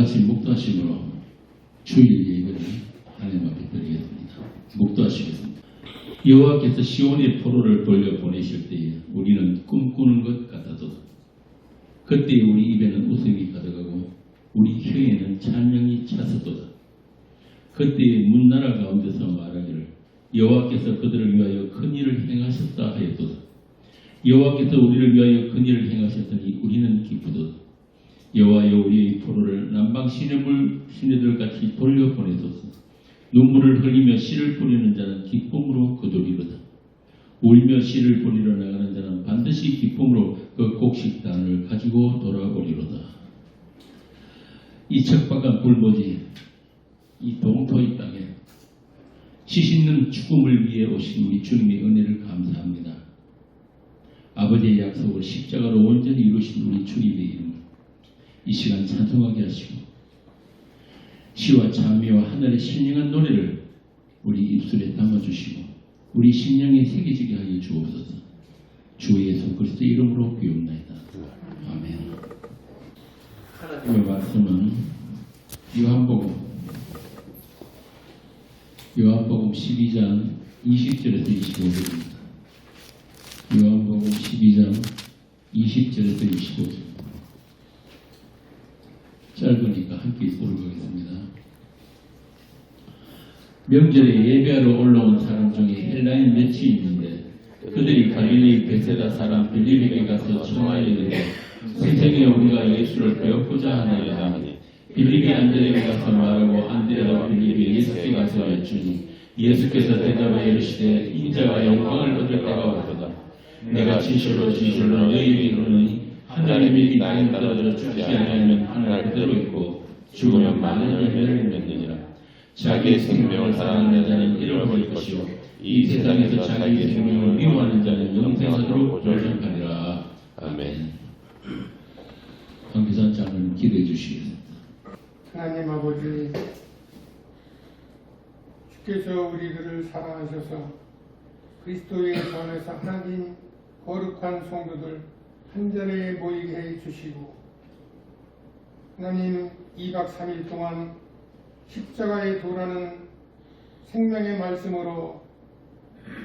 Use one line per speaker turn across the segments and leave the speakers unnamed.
같이 묵도하심으로 주일 예배를 하나님 앞에 드리겠습니다. 묵도하시겠습니다. 여호와께서 시온의 포로를 돌려보내실 때에 우리는 꿈꾸는 것 같아도 그때 우리 입에는 웃음이 가득하고 우리 혀에는 찬양이 차서도다. 그때 문나라 가운데서 말하기를 여호와께서 그들을 위하여 큰 일을 행하셨다 하였도다. 여호와께서 우리를 위하여 큰 일을 행하셨더니 우리는 기쁘도다. 여호와여 우리의 포로를 남방 시내들같이 돌려보내소서. 눈물을 흘리며 씨를 뿌리는 자는 기쁨으로 거두리로다. 울며 씨를 뿌리러 나가는 자는 반드시 기쁨으로 그 곡식단을 가지고 돌아오리로다. 이 척박한 불모지, 이 동토의 땅에 지신는 죽음을 위해 오신 우리 주님의 은혜를 감사합니다. 아버지의 약속을 십자가로 온전히 이루신 우리 주님의 이름 이 시간 찬송하게 하시고 시와 찬미와 하늘의 신령한 노래를 우리 입술에 담아주시고 우리 심령에 새겨지게 하여 주옵소서. 주 예수 그리스도의 이름으로 기옵나이다. 아멘. 하나님의 말씀은 요한복음 12장 20절에서 25절입니다. 요한복음 12장 20절에서 25절. 짧으니까 함께 읽어보겠습니다. 명절에 예배하러 올라온 사람 중에 헬라인 몇이 있는데 그들이 갈릴리 베세다 사람 빌립에게 가서 청하여 이르되 세상에 우리가 예수를 배웠고자 하나이다 하니 빌립이 안드레에게 가서 말하고 안드레와 빌립이 예수께 가서 여쭈니 예수께서 대답하여 이르시되 인자가 영광을 얻을 때가 왔도다. 내가 진실로 너희에게 이르노니 하나님이 나에 따라져 죽지 아니하면 하늘 그대로 있고 죽으면 많은 열매를 맺느니라. 자기의 생명을 사랑하는 자는 잃어버릴 것이요 이 세상에서 자기의 생명을 미워하는 자는 영생하도록 도전하리라. 아멘. 강기선 장로님 기도해 주시겠습니다.
하나님 아버지, 주께서 우리들을 사랑하셔서 그리스도의 전에서 하나님 거룩한 성도들 한 자리에 모이게 해 주시고 하나님 2박 3일 동안 십자가에 도라는 생명의 말씀으로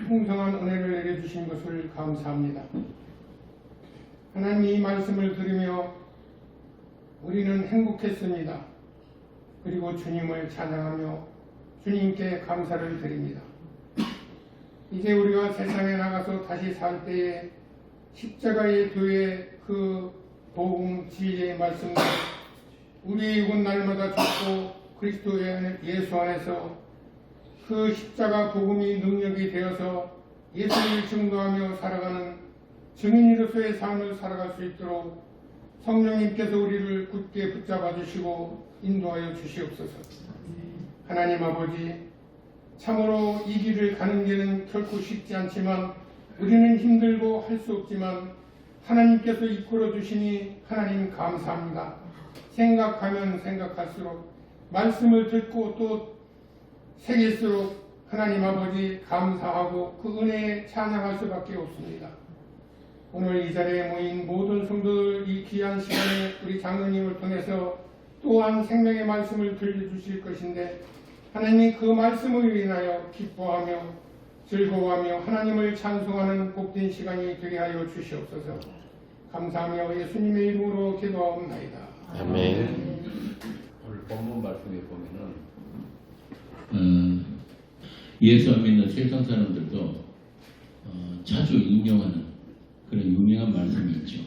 풍성한 은혜를 내려주신 것을 감사합니다. 하나님 이 말씀을 들으며 우리는 행복했습니다. 그리고 주님을 찬양하며 주님께 감사를 드립니다. 이제 우리가 세상에 나가서 다시 살 때에 십자가의 교회 그 복음 진리의 말씀을 우리의 육은 날마다 죽고 그리스도의 예수 안에서 그 십자가 복음이 능력이 되어서 예수를 증거하며 살아가는 증인으로서의 삶을 살아갈 수 있도록 성령님께서 우리를 굳게 붙잡아 주시고 인도하여 주시옵소서. 하나님 아버지, 참으로 이 길을 가는 길은 결코 쉽지 않지만 우리는 힘들고 할 수 없지만 하나님께서 이끌어 주시니 하나님 감사합니다. 생각하면 생각할수록 말씀을 듣고 또 새길수록 하나님 아버지 감사하고 그 은혜에 찬양할 수밖에 없습니다. 오늘 이 자리에 모인 모든 성도들 이 귀한 시간에 우리 장로님을 통해서 또한 생명의 말씀을 들려주실 것인데 하나님이 그 말씀을 인하여 기뻐하며 즐거워하며 하나님을 찬송하는 복된 시간이 되게 하여 주시옵소서. 감사하며 예수님의 이름으로 기도하옵나이다.
아멘.
오늘 본문 말씀에 보면은 예수 안 믿는 세상 사람들도 자주 인용하는 그런 유명한 말씀이 있죠.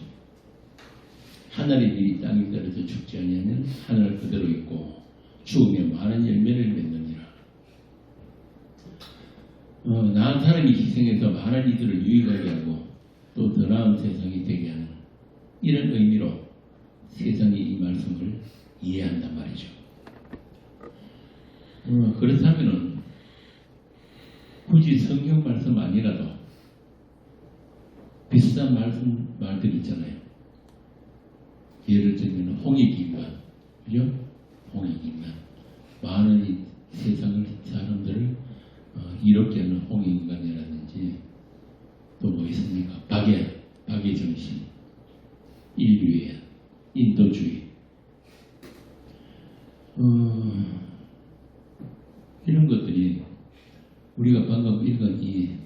하늘의 일이 땅에 떨어져 죽지 아니하면 하늘 그대로 있고 죽으면 많은 열매를 맺느니라. 나은 사람이 희생해서 많은 이들을 유익하게 하고 또 더 나은 세상이 되게 하는 이런 의미로 세상이 이 말씀을 이해한단 말이죠. 그렇다면 굳이 성경 말씀 아니라도 비슷한 말들 있잖아요. 예를 들면 홍익인간, 그죠? 홍익인간. 많은 이 세상을 사람들을 이롭게 하는 홍익인간이라든지 또 뭐 있습니까? 박애 정신, 인류의 인도주의. 이런 것들이 우리가 방금 읽은 이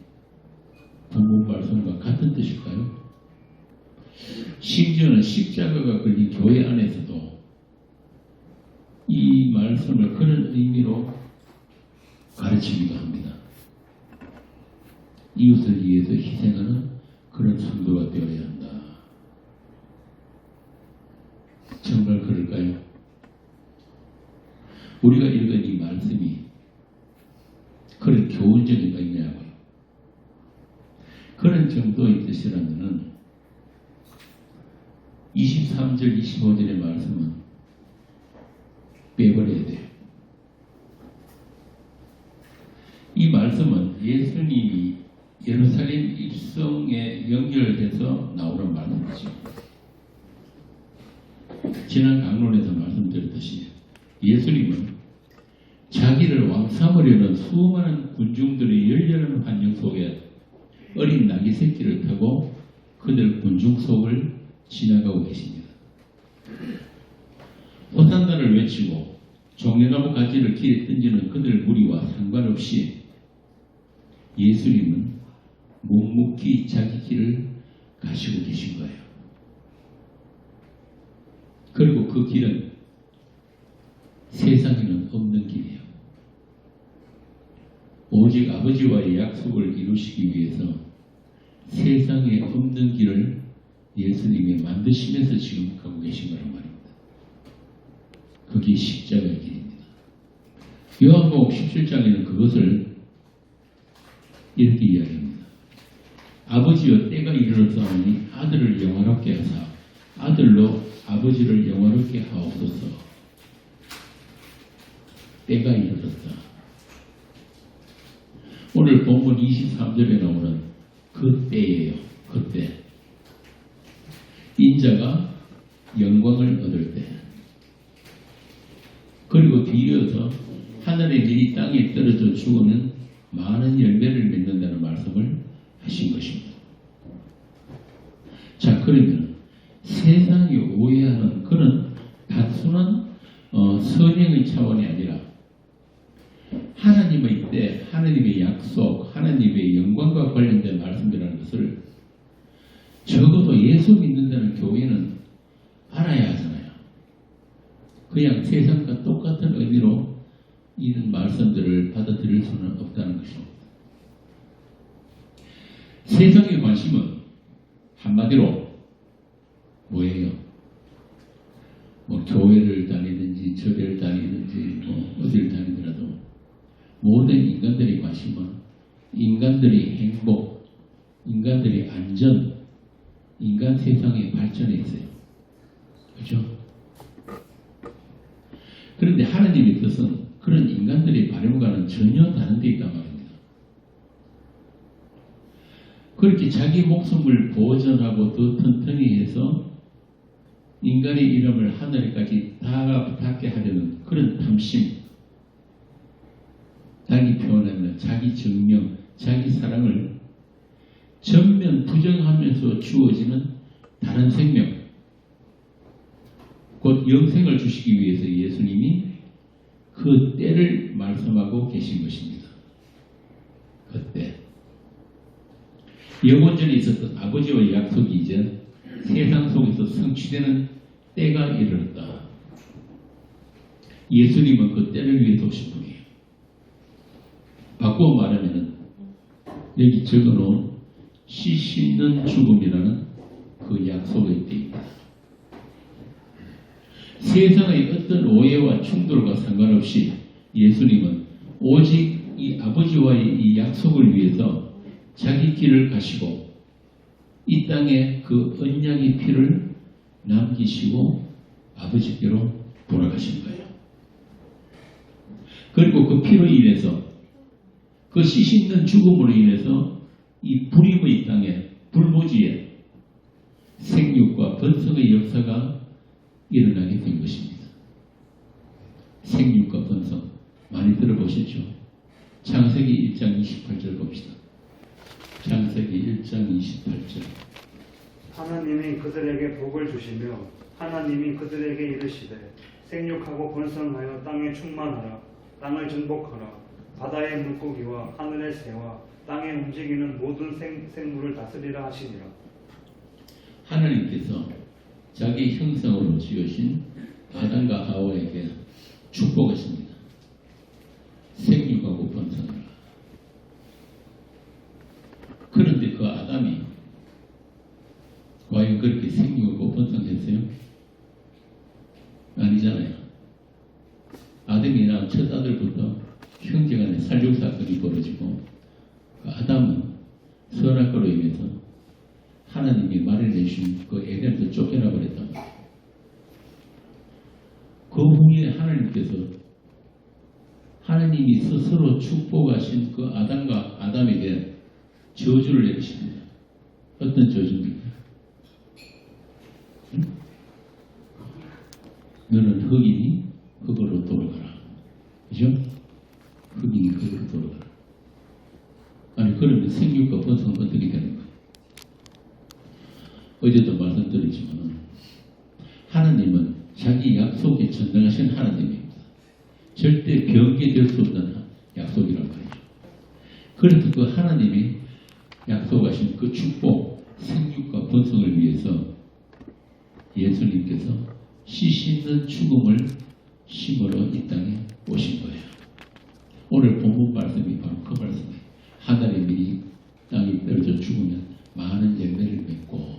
본문 말씀과 같은 뜻일까요? 심지어는 십자가가 걸린 교회 안에서도 이 말씀을 그런 의미로 가르치기도 합니다. 이웃을 위해서 희생하는 그런 성도가 되어야 한다. 정말 그럴까요? 우리가 읽은 이 말씀이 그런 교훈적인 의미하고요. 그런 정도의 뜻이라면은 23절, 25절의 말씀은 빼버려야 돼요. 이 말씀은 예수님이 예루살렘 입성에 연결돼서 나오는 말씀이죠. 지난 강론에서 말씀드렸듯이 예수님은 자기를 왕 삼으려는 수많은 군중들의 열렬한 환영 속에 어린 나귀 새끼를 타고 그들 군중 속을 지나가고 계십니다. 호산나를 외치고 종려나무 가지를 길에 던지는 그들 무리와 상관없이 예수님은 묵묵히 자기 길을 가시고 계신 거예요. 그리고 그 길은 세상에는 없는 길이에요. 오직 아버지와의 약속을 이루시기 위해서 세상에 없는 길을 예수님이 만드시면서 지금 가고 계신 거란 말입니다. 그게 십자가의 길입니다. 요한복음 17장에는 그것을 이렇게 이야기합니다. 아버지여 때가 이르렀사오니 아들을 영화롭게 하사 아들로 아버지를 영화롭게 하옵소서. 때가 이르렀다. 오늘 본문 23절에 나오는 그 때예요. 그 때. 인자가 영광을 얻을 때. 그리고 뒤이어서 하늘의 길이 땅에 떨어져 죽으면 많은 열매를 맺는다는 말씀을 하신 것입니다. 자, 그러면 세상이 오해하는 그런 단순한 선행의 차원이 아니라 하나님의 때, 하나님의 약속, 하나님의 영광과 관련된 말씀이라는 것을 적어도 예수 믿는다는 교회는 알아야 하잖아요. 그냥 세상과 똑같은 의미로 이런 말씀들을 받아들일 수는 없다는 것입니다. 세상의 관심은 한마디로 뭐예요? 뭐 교회를 다니든지 절을 다니든지 뭐 어딜 다니더라도 모든 인간들의 관심은 인간들의 행복, 인간들의 안전, 인간 세상의 발전에 있어요. 그렇죠? 그런데 하나님의 뜻은 그런 인간들의 바람과는 전혀 다른 데 있단 말입니다. 그렇게 자기 목숨을 보존하고 더 튼튼히 해서 인간의 이름을 하늘에까지 닿게 하려는 그런 탐심, 자기 표현하는 자기 증명, 자기 사랑을 전면 부정하면서 주어지는 다른 생명, 곧 영생을 주시기 위해서 예수님이 그 때를 말씀하고 계신 것입니다. 그때 영원전에 있었던 아버지와의 약속이 이제 세상 속에서 성취되는 때가 이르렀다. 예수님은 그 때를 위해서 오신 분이에요. 바꾸어 말하면 여기 적어놓은 씨 씹는 죽음이라는 그 약속의 때입니다. 세상의 어떤 오해와 충돌과 상관없이 예수님은 오직 이 아버지와의 이 약속을 위해서 자기 길을 가시고 이 땅에 그 언약의 피를 남기시고 아버지께로 돌아가신 거예요. 그리고 그 피로 인해서 그 씨 씹는 죽음으로 인해서 이 불임의 땅에 불모지에 생육과 번성의 역사가 일어나게 된 것입니다. 생육과 번성 많이 들어보셨죠? 창세기 1장 28절 봅시다. 창세기 1장 28절.
하나님이 그들에게 복을 주시며 하나님이 그들에게 이르시되 생육하고 번성하여 땅에 충만하라. 땅을 정복하라. 바다의 물고기와 하늘의 새와 땅에 움직이는 모든 생물을 다스리라 하시니라.
하나님께서 자기 형상으로 지으신 아담과 하와에게 축복하십니다. 생육하고 번성하라. 그런데 그 아담이 과연 그렇게 생육하고 번성했어요? 아니잖아요. 아담이 낳은 첫 아들부터 형제간의 살육사건이 벌어지고 그 아담은 선악과로 인해서 하나님이 마련해 주신 그 에덴에서 쫓겨나 버렸단 말이에요. 그 후에 하나님이 스스로 축복하신 그 아담에게 저주를 내리십니다. 어떤 저주입니까? 응? 너는 흙이니 흙으로 돌아가라. 그죠? 흙이니 흙으로 돌아가라. 아니 그러면 생육과 번성은 어떻게 되는 거예요? 어제도 말씀드렸지만 하나님은 자기 약속에 전능하신 하나님입니다. 절대 변개될 수 없는 약속이란 말이죠. 그래서 그 하나님이 약속하신 그 축복, 생육과 번성을 위해서 예수님께서 씨 씹는 죽음을 심으러 이 땅에 오신 거예요. 오늘 본문 말씀이 바로 그 말씀이에요. 하늘의 밀이 땅에 떨어져 죽으면 많은 열매를 맺고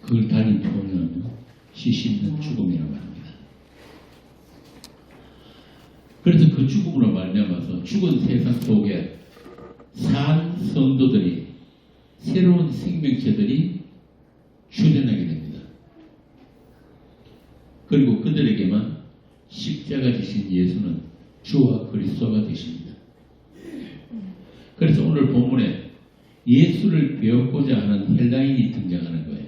그걸 달리 표현하면 씨 씹는 죽음이라고 합니다. 그래서 그 죽음으로 말미암아서 죽은 세상 속에 산 성도들이 새로운 생명체들이 출현하게 됩니다. 그리고 그들에게만 십자가 지신 예수는 주와 그리스도가 되십니다. 그래서 오늘 본문에 예수를 배우고자 하는 헬라인이 등장하는 거예요.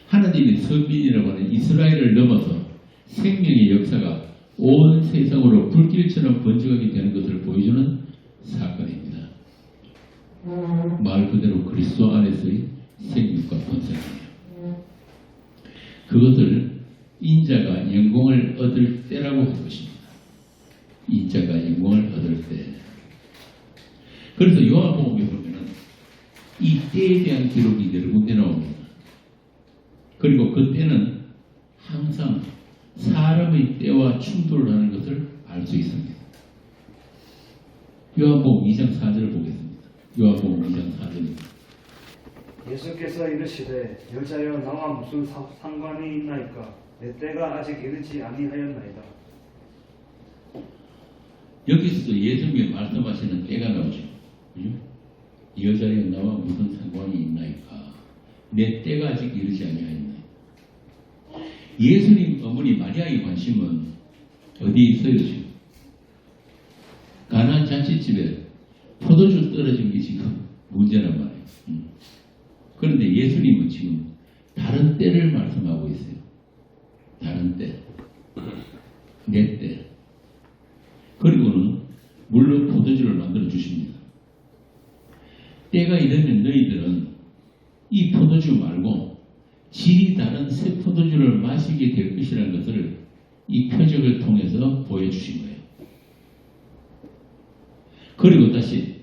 하나님의 선민이라고 하는 이스라엘을 넘어서 생명의 역사가 온 세상으로 불길처럼 번져가게 되는 것을 보여주는 사건입니다. 말 그대로 그리스도 안에서의 생육과 번성이에요. 그것을 인자가 영광을 얻을 때라고 할 것입니다. 인자가 영광을 얻을 때. 그래서 요한복음에 보면은 이 때에 대한 기록이 여러 군데 나옵니다. 그리고 그 때는 항상 사람의 때와 충돌을 하는 것을 알 수 있습니다. 요한복음 2장 4절을 보겠습니다. 요한복음 2장 4절입니다.
예수께서 이르시되 여자여 나와 무슨 상관이 있나이까? 내 때가 아직 이르지 아니하였나이다.
여기서도 예수님이 말씀하시는 때가 나오죠. 그죠? 여자여 나와 무슨 상관이 있나이까? 내 때가 아직 이르지 아니하였나이다. 예수님 어머니 마리아의 관심은 어디에 있어요 지금? 가나안 잔치집에 포도주 떨어진 게 지금 문제란 말이에요. 그런데 예수님은 지금 다른 때를 말씀하고 있어요. 다른 때. 내 때. 그리고는 물로 포도주를 만들어 주십니다. 때가 이르면 너희들은 이 포도주 말고 질이 다른 새 포도주를 마시게 될 것이라는 것을 이 표적을 통해서 보여주신 거예요. 그리고 다시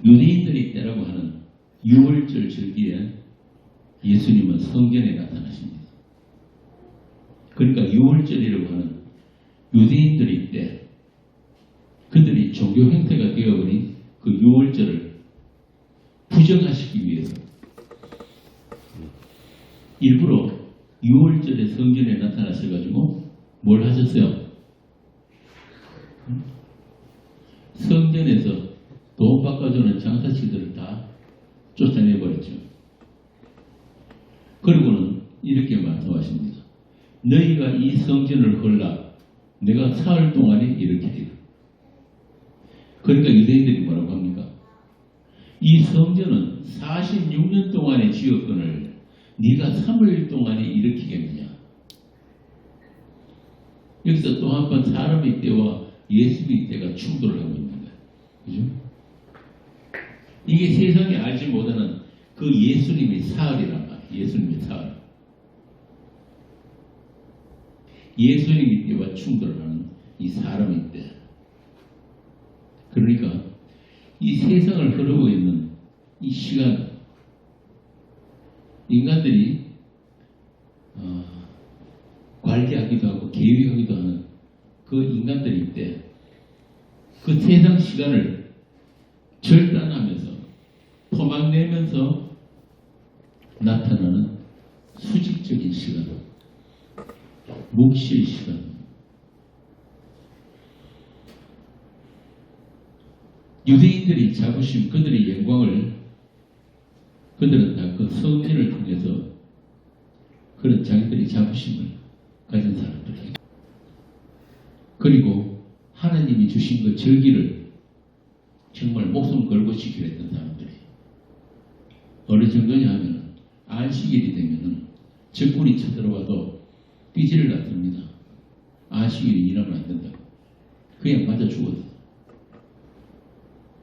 유대인들이 때라고 하는 6월절 절기에 예수님은 성전에 나타나십니다. 그러니까 6월절이라고 하는 유대인들이 때 그들이 종교 행태가 되어버린 그 6월절을 부정하시기 위해서 일부러 6월절에 성전에 나타나셔가지고 뭘 하셨어요? 성전에서 돈 바꿔주는 장사치들을 다 쫓아내버렸죠. 그리고는 이렇게 말씀하십니다. 너희가 이 성전을 헐라 내가 사흘 동안에 이렇게 해요. 그러니까 유대인들이 뭐라고 합니까? 이 성전은 46년 동안의 지었건을 네가 3일 동안에 일으키겠느냐. 여기서 또 한 번 사람의 때와 예수의 때가 충돌을 하고 있는 거예요. 그죠? 이게 세상이 알지 못하는 그 예수님의 사흘이란 말이에요. 예수님의 사흘. 예수님의 때와 충돌하는 이 사람의 때. 그러니까 이 세상을 흐르고 있는 이 시간, 인간들이 관리하기도 하고 계획하기도 하는 그 인간들일 때, 그 세상 시간을 절단하면서 토막내면서 나타나는 수직적인 시간, 묵시의 시간. 유대인들이 잡으신 그들의 영광을 그들은 다 그 성전을 통해서 그런 자기들의 자부심을 가진 사람들이에요. 그리고 하나님이 주신 그 절기를 정말 목숨 걸고 지키려 했던 사람들이에요. 어느 정도냐 하면 안식일이 되면은 적군이 쳐들어와도 삐지를 놨습니다. 안식일이 일하면 안 된다고. 그냥 맞아 죽었어.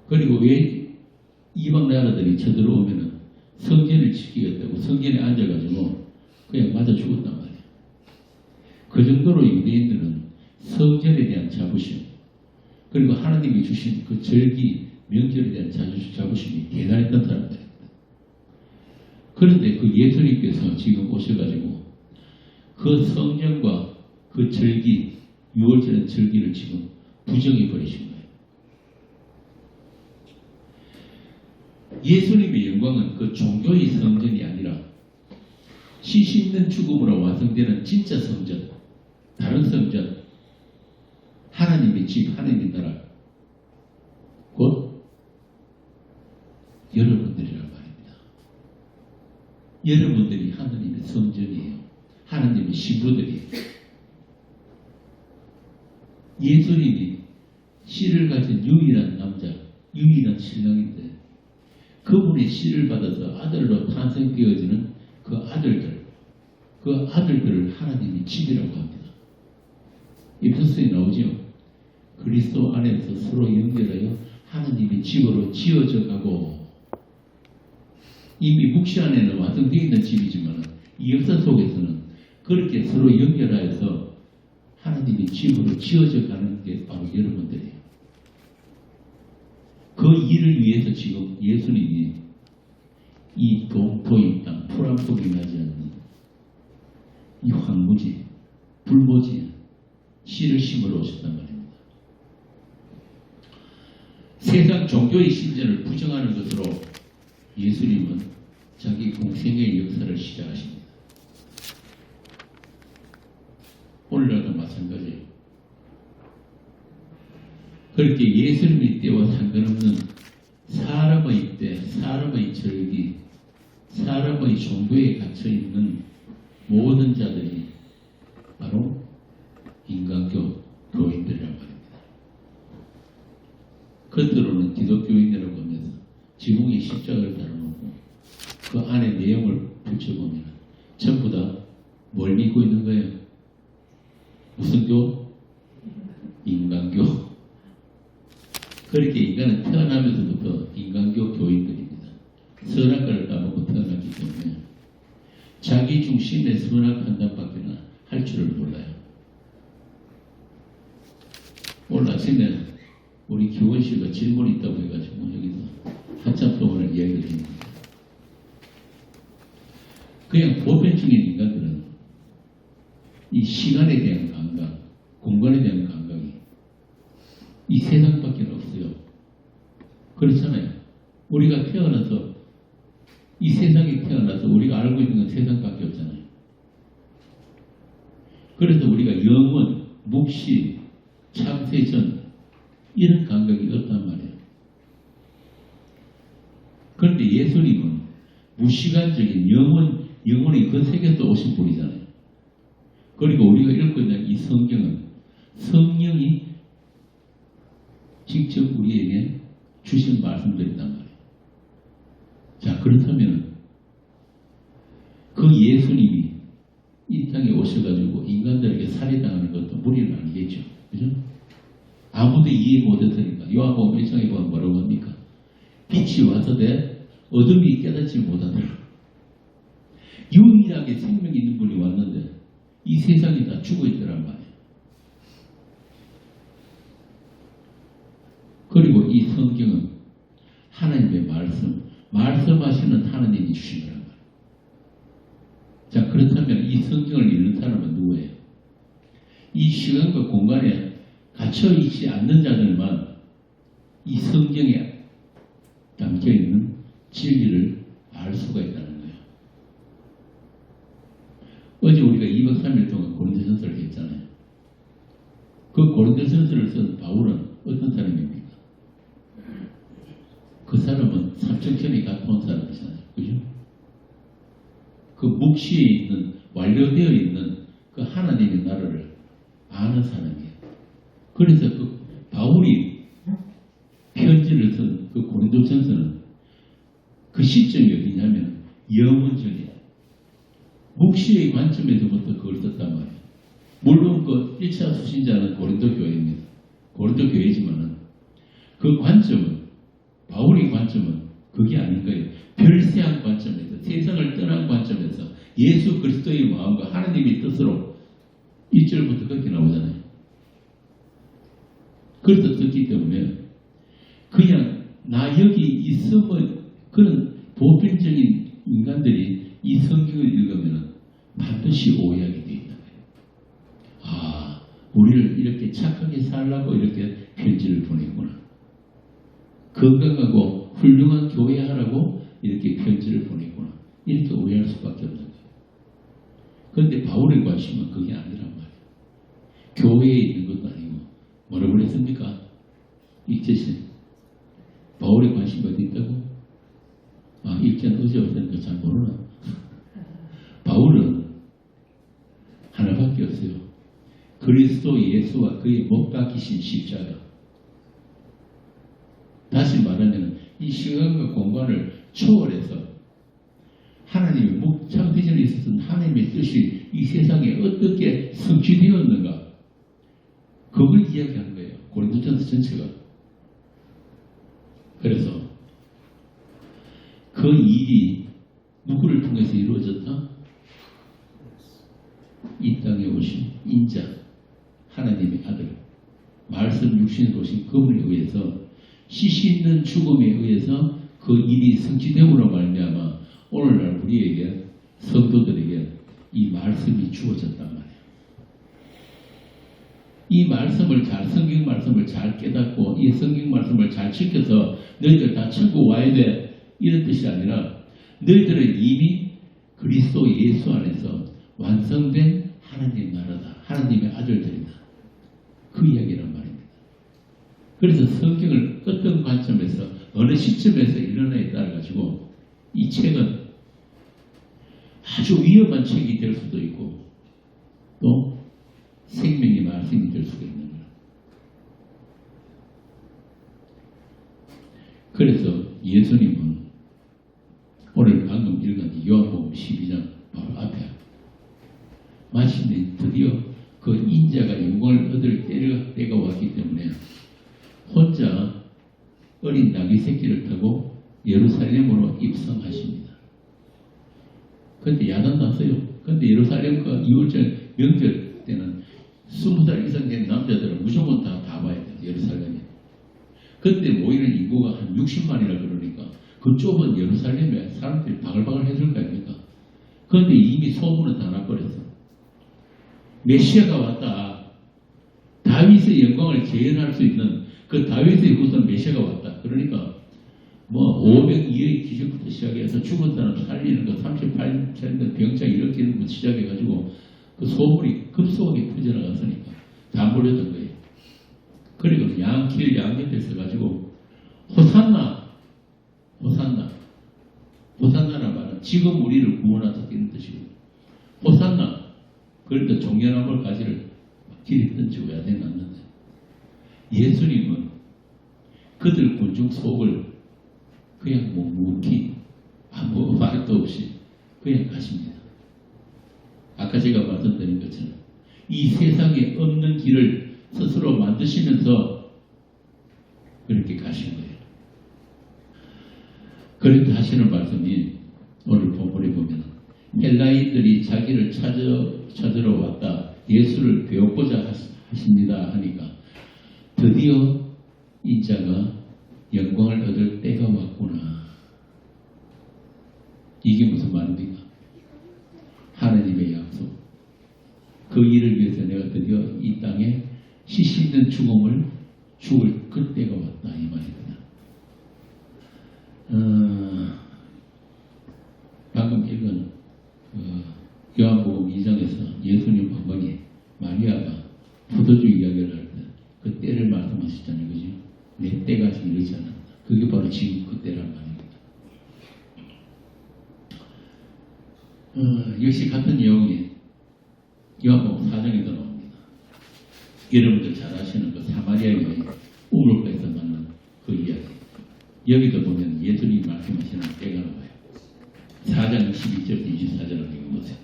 그리고 왜 이방 나라들이 쳐들어오면은 성전을 지키겠다고 성전에 앉아가지고 그냥 맞아 죽었단 말이에요. 그 정도로 유대인들은 성전에 대한 자부심, 그리고 하나님이 주신 그 절기, 명절에 대한 자부심이 대단했던 사람들입니다. 그런데 그 예수님께서 지금 오셔가지고 그 성령과 그 절기, 6월절의 절기를 지금 부정해 버리신 거예요. 예수님의 영광은 그 종교의 성전이 아니라 시시 있는 죽음으로 완성되는 진짜 성전, 다른 성전, 하나님의 집, 하나님의 나라, 곧 여러분들이란 말입니다. 여러분들이 하나님의 성전이에요. 하나님의 신부들이에요. 예수님이 씨를 가진 유일한 남자, 유일한 신랑인데 그분의 씨를 받아서 아들로 탄생되어지는 그 아들들을 하나님이 집이라고 합니다. 에베소서에 나오죠. 그리스도 안에서 서로 연결하여 하나님의 집으로 지어져 가고, 이미 묵시 안에는 완성되어 있는 집이지만 이 역사 속에서는 그렇게 서로 연결하여서 하나님의 집으로 지어져 가는 게 바로 여러분들이에요. 그 일을 위해서 지금 예수님이 이 동토인 땅, 풀한복이 나지 않는 이 황무지, 불모지 씨를 심으러 오셨단 말입니다. 세상 종교의 신전을 부정하는 것으로 예수님은 자기 공생의 역사를 시작하십니다. 오늘날도 마찬가지예요. 그렇게 예수님의 때와 상관없는 사람의 때, 사람의 절기, 사람의 종교에 갇혀있는 모든 자들이 바로 인간교 교인들이란 말입니다. 겉으로는 기독교인이라고 하면서 지붕에 십자가를 달아놓고 그 안에 내용을 펼쳐보면 전부 다 뭘 믿고 있는 거예요? 무슨 교? 인간교. 그렇게 인간은 태어나면서부터 인간교 교인들입니다. 선악과를 까먹고 태어났기 때문에 자기 중심의 선악 판단밖에 할 줄을 몰라요. 오늘 아침에 우리 교원 씨가 질문이 있다고 해가지고 여기서 한참 동안을 이야기를 했는데, 그냥 보편적인 인간들은 이 시간에 대한 감각, 공간에 대한 감각이 이 세상밖에 없어요. 그렇잖아요. 우리가 태어나서 이 세상에 태어나서 우리가 알고 있는 건 세상밖에 없잖아요. 그래서 우리가 영원, 묵시, 창세전 이런 감각이 없단 말이에요. 그런데 예수님은 무시간적인 영혼의 그 세계에서 오신 분이잖아요. 그리고 우리가 읽고 있는 이 성경은 성령이 직접 우리에게 주신 말씀들이란 말이에요. 자, 그렇다면 그 예수님이 이 땅에 오셔가지고 인간들에게 살해당하는 것도 무리는 아니겠죠. 그죠? 아무도 이해 못했으니까. 요한복음 1장에 보면 뭐라고 합니까? 빛이 와서 내 어둠이 깨닫지 못하더라. 유일하게 생명이 있는 분이 왔는데 이 세상이 다 죽어 있더란 말이에요. 그리고 이 성경은 하나님의 말씀하시는 하나님이 주신 거란 말이에요. 자, 그렇다면 이 성경을 읽는 사람은 누구예요? 이 시간과 공간에 갇혀있지 않는 자들만 이 성경에 담겨있는 진리를 알 수가 있다는 거예요. 어제 우리가 2박 3일 동안 고린도전서를 했잖아요. 그 고린도전서를 쓴 바울은 어떤 사람입니까? 그 사람은 삼천천이 갔다 온 사람이잖아요. 그죠? 그 묵시에 있는, 완료되어 있는 그 하나님의 나라를 아는 사람이에요. 그래서 그 바울이 편지를 쓴 그 고린도전서는 그 시점이 어디냐면 영원 전이에요. 묵시의 관점에서부터 그걸 썼단 말이에요. 물론 그 1차 수신자는 고린도 교회입니다. 고린도 교회지만은 그 관점은, 바울의 관점은 그게 아닌 거예요. 별세한 관점에서, 세상을 떠난 관점에서 예수 그리스도의 마음과 하나님의 뜻으로 1절부터 그렇게 나오잖아요. 그래서 듣기 때문에 그냥 나 여기 있으면 그런 보편적인 인간들이 이 성경을 읽으면 반드시 오해하게 되어 있다. 아, 우리를 이렇게 착하게 살라고 이렇게 편지를 보냈구나. 건강하고 훌륭한 교회하라고 이렇게 편지를 보냈구나. 이렇게 오해할 수밖에 없는 거예요. 그런데 바울의 관심은 그게 아니란 말이에요. 교회에 있는 것도 아니고 뭐라고 그랬습니까? 읽제신 바울의 관심이 어디 있다고? 아, 읽자는 어제 없으니까 잘 모르나? 바울은 하나밖에 없어요. 그리스도 예수와 그의 못 박히신 십자가. 다시 말하면 이 시간과 공간을 초월해서 하나님의 창세전에 있었던 하나님의 뜻이 이 세상에 어떻게 성취되었는가, 그걸 이야기하는 거예요. 고린도전서 전체가. 그래서 그 일이 누구를 통해서 이루어졌다? 이 땅에 오신 인자, 하나님의 아들, 말씀 육신으로 오신 그분에 의해서 시시 있는 죽음에 의해서 그 일이 성취됨으로 말미암아 오늘날 우리에게, 성도들에게 이 말씀이 주어졌단 말이에요. 이 말씀을 성경 말씀을 잘 깨닫고 이 성경 말씀을 잘 지켜서 너희들 다 천국 와야 돼, 이런 뜻이 아니라 너희들은 이미 그리스도 예수 안에서 완성된 하나님의 나라다, 하나님의 아들들이다, 그 이야기란 말입니다. 그래서 성경을 어떤 관점에서 어느 시점에서 일어나에 따라 가지고 이 책은 아주 위험한 책이 될 수도 있고 또 생명의 말씀이 될 수가 있는 거예요. 그래서 예수님은 오늘 방금 읽은 요한복음 12장 바로 앞에 마침내 드디어 그 인자가 영광을 얻을 때가 왔기 때문에 혼자 어린 나귀 새끼를 타고 예루살렘으로 입성하십니다. 그때 야단 났어요. 근데 예루살렘과 2월절 명절 때는 20살 이상 된 남자들은 무조건 다 봐야 돼요. 예루살렘에. 그때 모이는 인구가 한 60만이라 그러니까 그 좁은 예루살렘에 사람들이 바글바글 해줄 거 아닙니까? 그런데 이미 소문은 다 나버렸어. 메시아가 왔다. 다윗의 영광을 재현할 수 있는 그 다윗의 후손 메시아가 왔다. 그러니까 뭐 502의 기적부터 시작해서 죽은 사람 살리는 거, 38년 병자 일으키는 거 시작해가지고 그 소문이 급속하게 퍼져나갔으니까 다 몰렸던 거예요. 그리고 양길 양옆에 서가지고 호산나, 호산나, 호산나란 말은 지금 우리를 구원하소서 이런 뜻이고, 호산나, 그러니까 종려나무 가지를 길이 던지고 야단에 났는데 예수님은 그들 군중 속을 그냥 묵묵히 아무 말도 없이 그냥 가십니다. 아까 제가 말씀드린 것처럼 이 세상에 없는 길을 스스로 만드시면서 그렇게 가신 거예요. 그런데 하시는 말씀이 오늘 본문에 보면 헬라인들이 자기를 찾으러 왔다 예수를 배웠고자 하십니다 하니까 드디어 이 자가 영광을 얻을 때가 왔구나. 이게 무슨 말입니까? 하나님의 약속. 그 일을 위해서 내가 드디어 이 땅에 씨 씹는 죽음을 죽을 그때가 왔다 이 말입니다. 방금 읽은 요한복음 2장에서 예수님 어머니 마리아가 포도주 이야기를 할 때 그 때를 말씀하셨잖아요. 그죠? 내 때가 아직 이르지 않았다. 그게 바로 지금 그 때란 말입니다. 역시 같은 내용이 요한복음 4장에도 나옵니다. 여러분들 잘 아시는 그 사마리아 여인 우물가에서 만난 그 이야기. 여기도 보면 예수님이 말씀하시는 때가 나와요. 4장 22절 24절을 읽어보세요.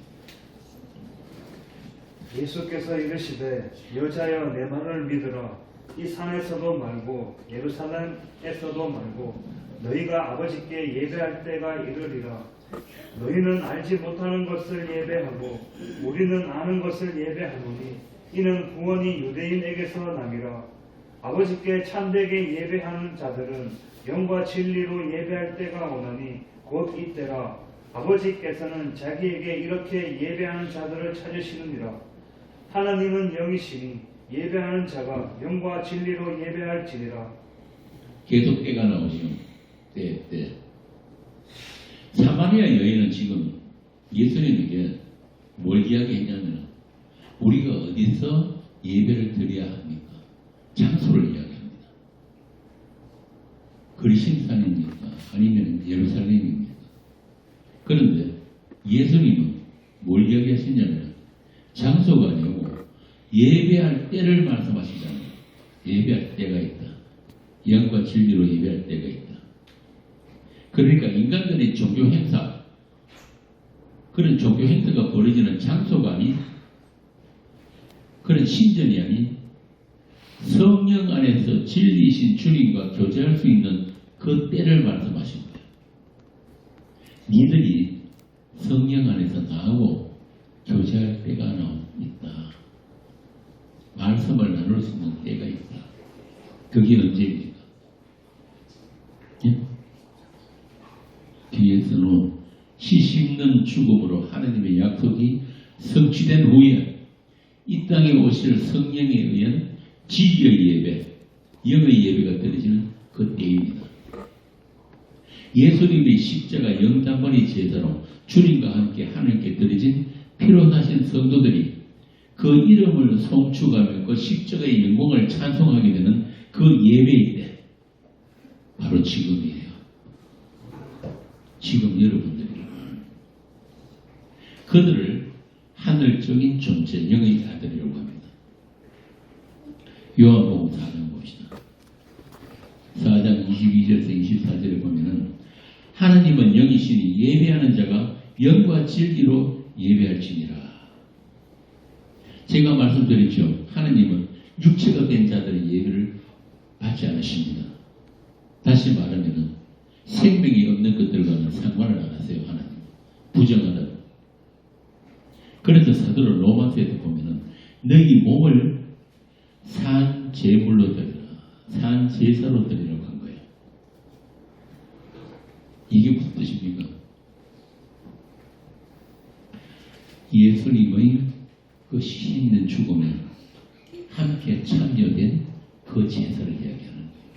예수께서 이르시되 여자여 내 말을 믿으라. 이 산에서도 말고 예루살렘에서도 말고 너희가 아버지께 예배할 때가 이르리라. 너희는 알지 못하는 것을 예배하고 우리는 아는 것을 예배하노니 이는 구원이 유대인에게서 남이라. 아버지께 참되게 예배하는 자들은 영과 진리로 예배할 때가 오나니 곧 이때라. 아버지께서는 자기에게 이렇게 예배하는 자들을 찾으시느니라. 하나님은 영이시니 예배하는 자가 영과 진리로 예배할지니라.
계속 때가 나오죠. 때. 사마리아 여인은 지금 예수님에게 뭘 이야기했냐면 우리가 어디서 예배를 드려야 합니까? 장소를 이야기합니다. 그리심산입니까? 아니면 예루살렘입니까? 그런데 예수님은 뭘 이야기하시냐면 장소가 아니고 예배할 때를 말씀하시잖아요. 예배할 때가 있다. 영과 진리로 예배할 때가 있다. 그러니까 인간들의 종교 행사, 그런 종교 행사가 벌어지는 장소가 아닌 그런 신전이 아닌 성령 안에서 진리이신 주님과 교제할 수 있는 그 때를 말씀하신 거예요. 니들이 성령 안에서 나하고 교제할 때가 있다. 말씀을 나눌 수 있는 때가 있다. 그게 언제입니까? 예? 뒤에서는 씨 씹는 죽음으로 하나님의 약속이 성취된 후에 이 땅에 오실 성령에 의한 지의 예배, 영의 예배가 드려지는 그 때입니다. 예수님의 십자가 영단번의 제사로 주님과 함께 하나님께 드려진 피로나신 성도들이 그 이름을 송축하며 그 십자가의 영광을 찬송하게 되는 그 예배의 때, 바로 지금이에요. 지금 여러분들이 그들을 하늘적인 존재, 영의 아들이라고 합니다. 요한복음 4장 봅시다. 4장 22절에서 24절에 보면은 하나님은 영이시니 예배하는 자가 영과 진리로 예배할지니라. 제가 말씀드렸죠. 하나님은 육체가 된 자들의 예배를 받지 않으십니다. 다시 말하면 생명이 없는 것들과는 상관을 안 하세요. 하나님 부정하다. 그래서 사도를 로마서에도 보면은 너희 몸을 산 제물로 드리라, 산 제사로 드리라고 한 거예요. 이게 무슨 뜻입니까? 예수님의 그 씻는 죽음에 함께 참여된 그 제사를 이야기하는 거예요.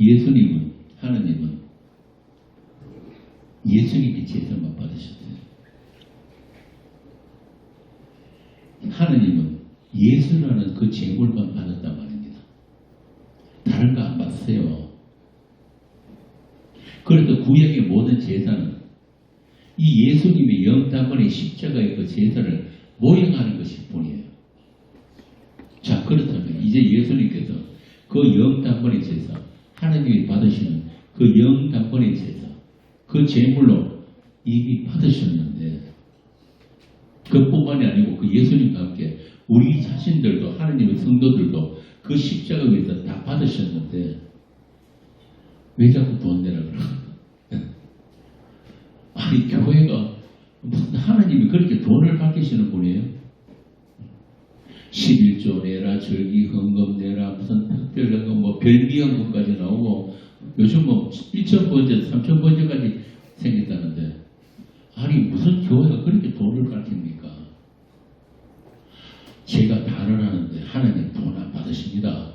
예수님은, 하나님은 예수님이 제사만 받으셨어요. 하나님은 예수라는 그 제물만 받았단 말입니다. 다른 거 안 받으세요. 그래서 구약의 모든 제사는 이 예수님의 영단번의 십자가의 그 제사를 모형하는 것일 뿐이에요. 자, 그렇다면 이제 예수님께서 그 영단번의 제사, 하나님이 받으시는 그 영단번의 제사, 그 제물로 이미 받으셨는데 그뿐만이 아니고 그 예수님과 함께 우리 자신들도 하나님의 성도들도 그 십자가 위에서 다 받으셨는데 왜 자꾸 돈 내라 그러나? 아니 교회가 무슨 하나님이 그렇게 돈을 받으시는 분이에요? 11조 내라, 절기 헌금 내라, 무슨 특별헌금, 뭐 별미헌금까지 나오고 요즘 뭐 1,000번째, 3,000번째까지 생겼다는데 아니 무슨 교회가 그렇게 돈을 가르칩니까? 제가 단언하는데 하나님 돈 안 받으십니다.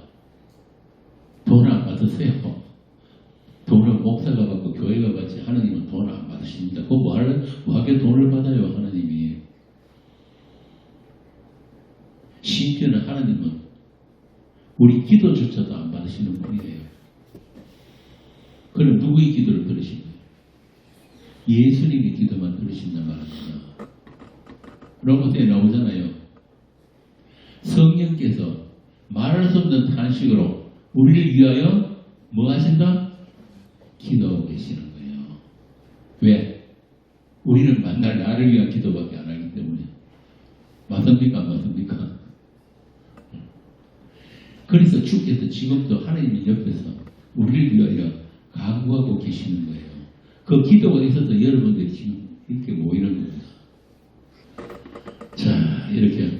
돈 안 받으세요. 돈을 목사가 받고 교회가 받지 하나님은 돈 안 받으십니다. 그거 뭐하게 돈을 받아요 하나님이. 심지어는 하나님은 우리 기도조차도 안 받으시는 분이에요. 그럼 누구의 기도를 들으신 거예요? 예수님의 기도만 들으신단 말입니다. 로마서에 나오잖아요. 성령께서 말할 수 없는 탄식으로 우리를 위하여 뭐 하신다? 기도하고 계시는 거예요. 왜? 우리는 만날 나를 위한 기도밖에 안 하기 때문에. 맞습니까? 안 맞습니까? 그래서 주께서 지금도 하나님 옆에서 우리를 위하여 간구하고 계시는 거예요. 그 기도가 있어서 여러분들이 지금 이렇게 모이는 겁니다. 자, 이렇게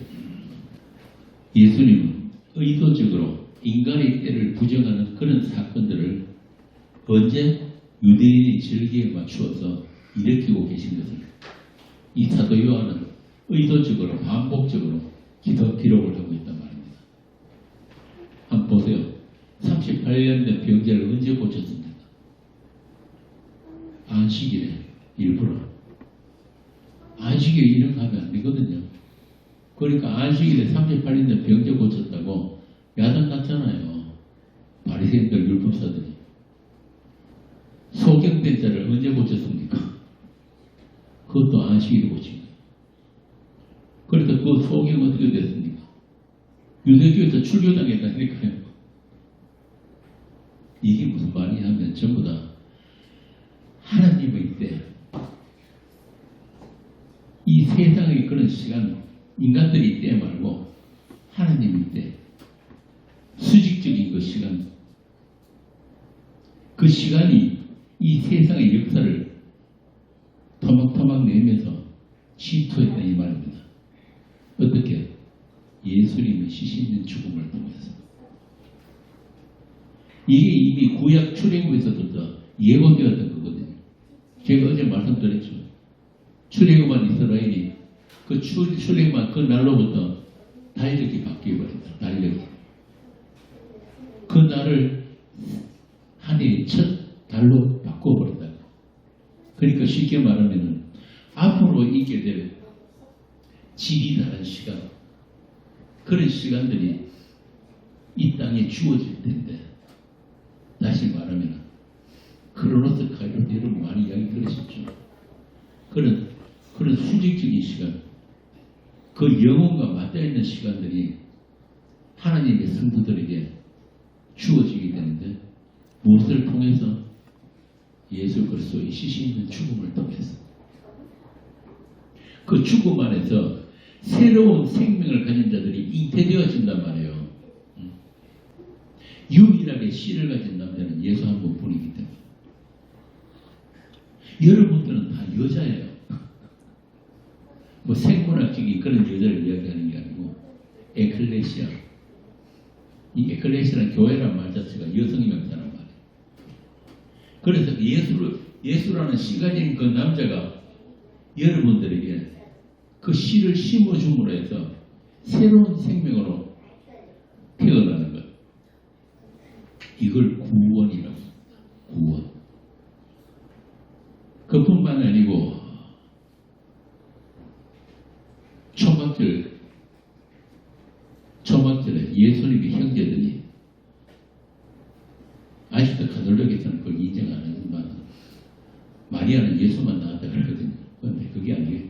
예수님은 의도적으로 인간의 때를 부정하는 그런 사건들을 언제 유대인의 절기에 맞추어서 일으키고 계신 것을 이 사도 요한은 의도적으로 반복적으로 기록을 하고 있단 말입니다. 한번 보세요. 38년 된 병자를 언제 고쳤습니까? 안식일에 일부러. 안식일에 이런 거 하면 안 되거든요. 그러니까 안식일에 38년 된 병자 고쳤다고 야단 났잖아요. 바리새인들 율법사들이. 소경된 자를 언제 고쳤습니까? 그것도 안식일에 고친 거예요. 그러니까 그 소경은 어떻게 됐습니까? 유대교에서 출교당했다니까요. 이게 무슨 말이냐 하면 전부 다 하나님의 때, 이 세상의 그런 시간, 인간들의 때 말고 하나님의 때, 수직적인 그 시간, 그 시간이 이 세상의 역사를 토막토막 내면서 침투했다 이 말입니다. 어떻게? 예수님의 시신된 죽음을 통해서. 이게 이미 구약 출애굽에서부터 예고되었던 거거든요. 제가 어제 말씀드렸죠. 출애굽한 이스라엘이 그 출애굽한 그 날로부터 달력이 바뀌어버린다. 달력이. 그 날을 한 해의 첫 달로 바꿔버린다. 그러니까 쉽게 말하면 앞으로 있게 될 질이 다른 시간, 그런 시간들이 이 땅에 주어질 텐데, 다시 말하면 크로노스 카이로스 여러분 많이 이야기 들으셨죠? 그런 수직적인 시간, 그 영혼과 맞닿아있는 시간들이 하나님의 성도들에게 주어지게 되는데, 무엇을 통해서? 예수 그리스도의 시신 있는 죽음을 통해서. 그 죽음 안에서 새로운 생명을 가진 자들이 잉태되어진단 말이에요. 유일하게 씨를 가진 남자는 예수 한 분뿐이기 때문에. 여러분들은 다 여자예요. 뭐 생물학적인 그런 여자를 이야기하는 게 아니고 에클레시아. 이 에클레시아는 교회란 말 자체가 여성의 명사란 말이에요. 그래서 예수라는 씨 가진 그 남자가 여러분들에게 그 씨를 심어줌으로 해서 새로운 생명으로 태어나는 것. 이걸 구원이라고 합니다. 구원. 그뿐만 아니고 초막절에 예수님의 형제들이 아직도 가톨릭에서는 그걸 인정 안 하지만 마리아는 예수만 낳았다 그러거든요. 그런데 그게 아니에요.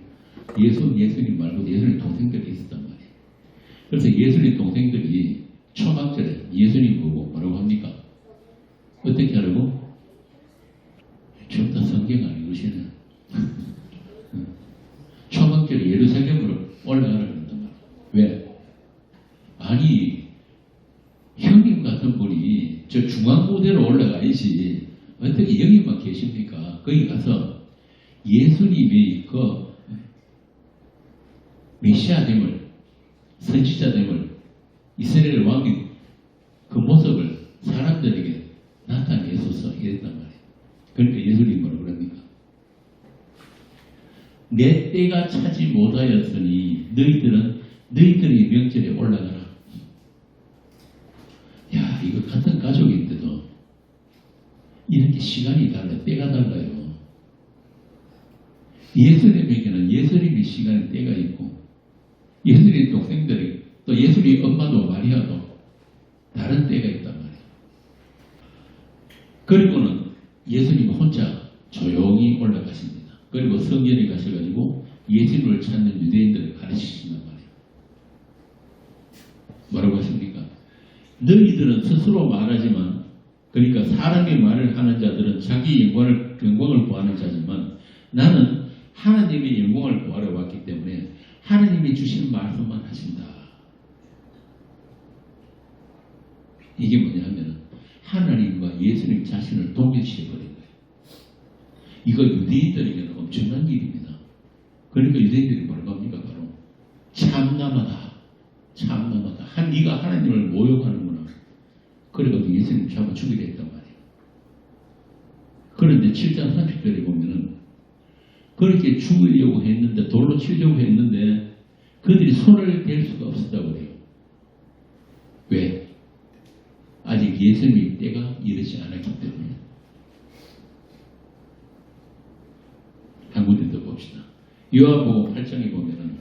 예수님 말고 예수님 동생들이 있었단 말이에요. 그래서 예수님 동생들이 초막절에 예수님 보고 뭐라고 합니까? 어떻게 하라고? 좀 더 성경 안 읽으시네. 초막절에 예루살렘으로 올라가라 그런단 말이에요. 왜? 아니 형님 같은 분이 저 중앙고대로 올라가야지 어떻게 여기만 계십니까? 거기 가서 예수님이 그 메시아됨을 선지자됨을 이스라엘 왕이 그 모습을 사람들에게 나타내소서 이랬단 말이에요. 그러니까 예수님이 뭐라 그럽니까? 내 때가 차지 못하였으니 너희들은 너희들의 명절에 올라가라. 야, 이거 같은 가족인데도 이렇게 시간이 달라, 때가 달라요. 예수님에게는 예수님의 시간에 때가 있고 예수님의 동생들이 또 예수님의 엄마도 마리아도 다른 때가 있단 말이에요. 그리고는 예수님 혼자 조용히 올라가십니다. 그리고 성전에 가셔가지고 예수님을 찾는 유대인들을 가르치신단 말이에요. 뭐라고 하십니까? 너희들은 스스로 말하지만, 그러니까 사람의 말을 하는 자들은 자기 영광을 구하는 자지만 나는 하나님의 영광을 구하러 왔기 때문에 하나님이 주신 말씀만 하신다. 이게 뭐냐 하면 하나님과 예수님 자신을 동일시해버린 거예요. 이거 유대인들에게는 엄청난 일입니다. 그러니까 유대인들이 뭐라고 합니까? 바로 참남하다. 참남하다. 네가 하나님을 모욕하는구나. 그래가지고 예수님 잡아 죽이려 했단 말이에요. 그런데 7장 30절에 보면은 그렇게 죽이려고 했는데, 돌로 치려고 했는데 그들이 손을 댈 수가 없었다고 그래요. 왜? 아직 예수님의 때가 이르지 않았기 때문에. 한 군데 더 봅시다. 요한복음 8장에 보면은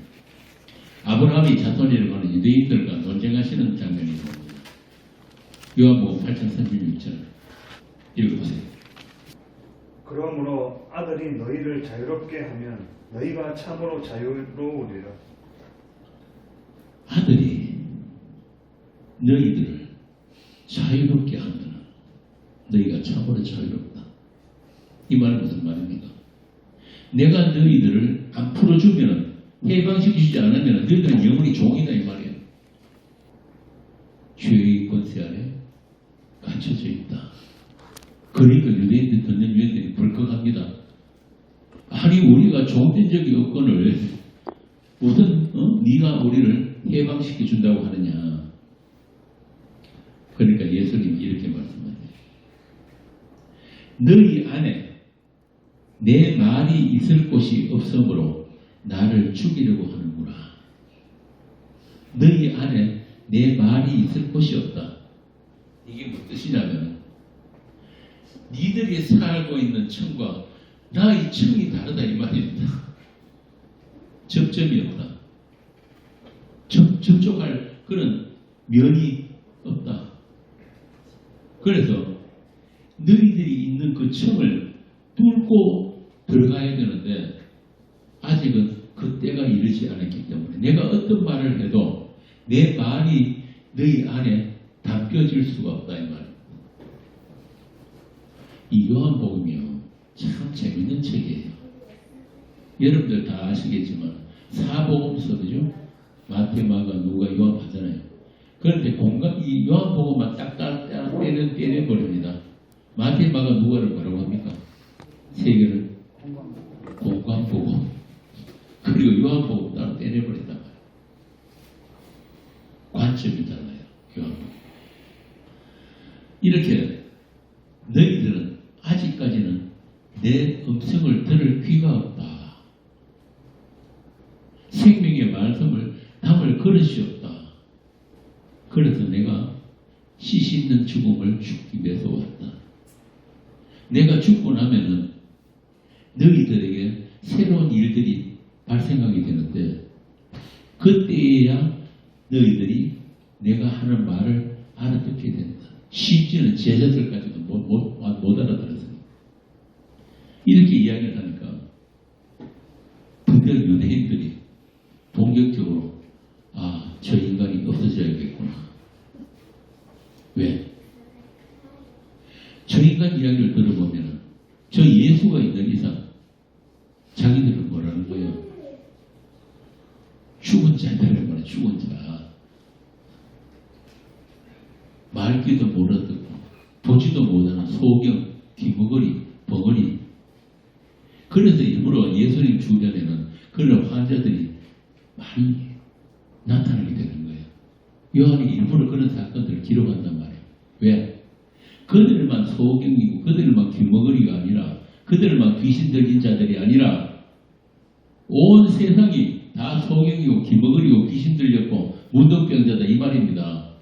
아브라함의 자손이라고 하는 유대인들과 논쟁하시는 장면이 나옵니다. 요한복음 8장 36절 읽어보세요.
그러므로 아들이 너희를 자유롭게 하면 너희가 참으로 자유로우리라.
아들이 너희들을 자유롭게 하면 너희가 참으로 자유롭다. 이 말은 무슨 말입니까? 내가 너희들을 안 풀어주면, 해방시키지 않으면 너희들은 영원히 종이다 이 말이에요. 죄의 권세 아래 갇혀져 있다. 그러니까 유대인들 듣는 유대인들이 불컥합니다. 아니 우리가 종된 적이 없거늘 무슨 네가 우리를 해방시켜 준다고 하느냐. 그러니까 예수님이 이렇게 말씀하세요. 너희 안에 내 말이 있을 곳이 없으므로 나를 죽이려고 하는구나. 너희 안에 내 말이 있을 곳이 없다. 이게 무슨 뜻이냐면 니들이 살고 있는 층과 나의 층이 다르다 이 말입니다. 접점이 없다. 접촉할 그런 면이 없다. 그래서 너희들이 있는 그 층을 뚫고 들어가야 되는데 아직은 그 때가 이르지 않았기 때문에 내가 어떤 말을 해도 내 말이 너희 안에 담겨질 수가 없다 이 말입니다. 이 요한복음이요 참 재밌는 책이에요. 여러분들 다 아시겠지만 사복음서 그죠? 마태, 마가, 누가, 요한 하잖아요. 그런데 이 요한복음만 딱딱 떼내버립니다. 마태, 마가, 누가를 뭐라고 합니까? 세 개를 공관복음. 그리고 요한복음 따로 떼내버린단 말이에요. 관점이 달라요. 요한복음. 이렇게 너희들은 아직까지는 내 음성을 들을 귀가 없다. 생명의 말씀을 담을 그릇이 없다. 그래서 내가 씨 씹는 죽음을 죽기 위해서 왔다. 내가 죽고 나면은 너희들에게 새로운 일들이 발생하게 되는데 그때에야 너희들이 내가 하는 말을 알아듣게 된다. 심지어는 제자들까지도 못 알아들었어요. 이렇게 이야기를 하니까 드디어 유대인들이 본격적으로 저 인간이 없어져야겠구나. 왜? 저 인간 이야기를 들어보면 저 예수가 있는 이상 자기들은 뭐라는 거예요? 죽은 자들을 말해. 죽은 자. 말귀도 못 알아듣고 보지도 못하는 소경, 귀머거리, 벙어리. 그래서 일부러 예수님 주변에는 그런 환자들이 많이 나타나게 되는 거예요. 요한이 일부러 그런 사건들을 기록한단 말이에요. 왜? 그들만 소경이고 그들만 귀머거리가 아니라 그들만 귀신 들린 자들이 아니라 온 세상이 다 소경이고 귀머거리고 귀신 들렸고 문둥병자다 이 말입니다.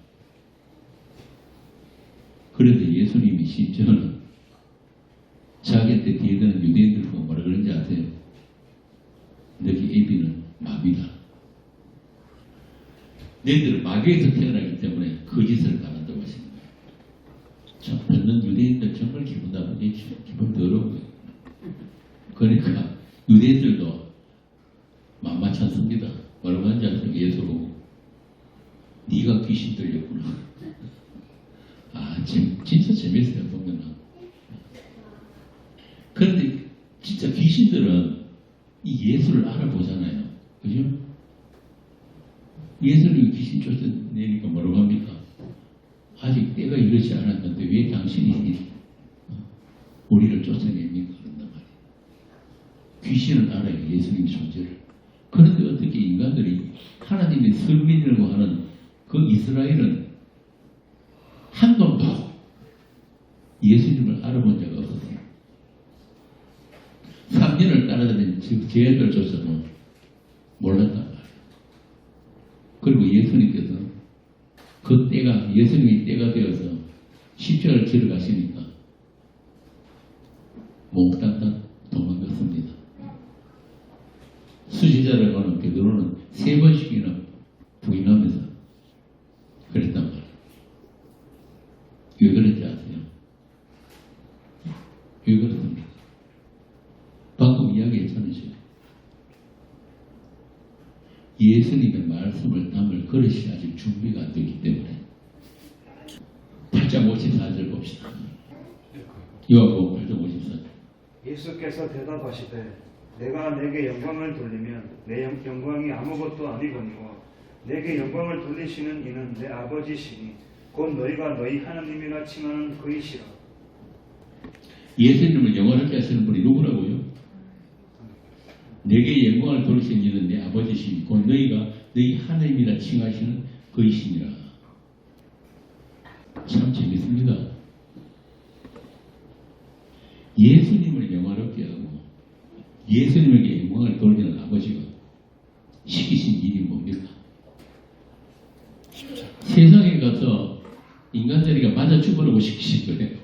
그런데 예수님이 심지어는 자기한테 뒤에드는 유대인들 보고 뭐라 그런지 아세요? 너희 애비는 마귀다. 너희들은 마귀에서 태어나기 때문에 거짓을 말한다고 하시는 거예요. 참 듣는 유대인들 정말 기분 나쁘게 기분 더러운 거예요. 그러니까 유대인들도 만만치 않습니다. 뭐라고 하는지 아세요? 예수 보고 네가 귀신 들렸구나. 아, 진짜 재밌어요, 보면은. 그런데 진짜 귀신들은 이 예수를 알아보잖아요. 그죠? 예수님이 귀신 쫓아내니까 뭐라고 합니까? 아직 때가 이르지 않았는데 왜 당신이 우리를 쫓아냅니까? 그런단 말이에요. 귀신을 알아요, 예수님 존재를. 그런데 어떻게 인간들이 하나님의 선민이라고 하는 그 이스라엘은 한 번도 예수님을 알아본 자가 없었어요. 3년을 따라다닌 제자들조차도 몰랐단 말이에요. 그리고 예수님께서 그 때가 예수님이 때가 되어서 십자가를 지러 가시니까 몽땅땅 도망갔습니다. 수지자라고 하는 베드로는 3번씩이나 부인하면서 그랬단 말이에요. 왜 그런지 아세요? 왜 그렇습니까? 방금 이야기했잖아요. 예수님의 말씀을 담을 그릇이 아직 준비가 안 되기 때문에 8장 54절 봅시다. 요한복음 8장 54절.
예수께서 대답하시되 내가 내게 영광을 돌리면 내 영광이 아무것도 아니거니와 내게 영광을 돌리시는 이는 내 아버지시니 곧 너희가 너희 하나님이라 칭하는 그이시라.
예수님을 영원하게 하시는 분이 누구라고요? 내게 영광을 돌리시는 이는 내 아버지시니 곧 너희가 너희 하나님이라 칭하시는 그이시니라. 참 재밌습니다. 예수님을 영화롭게 하고 예수님에게 영광을 돌리는 아버지가 시키신 일이 뭡니까? 세상에 가서 인간들이가 맞아 죽으라고 시키신 거예요.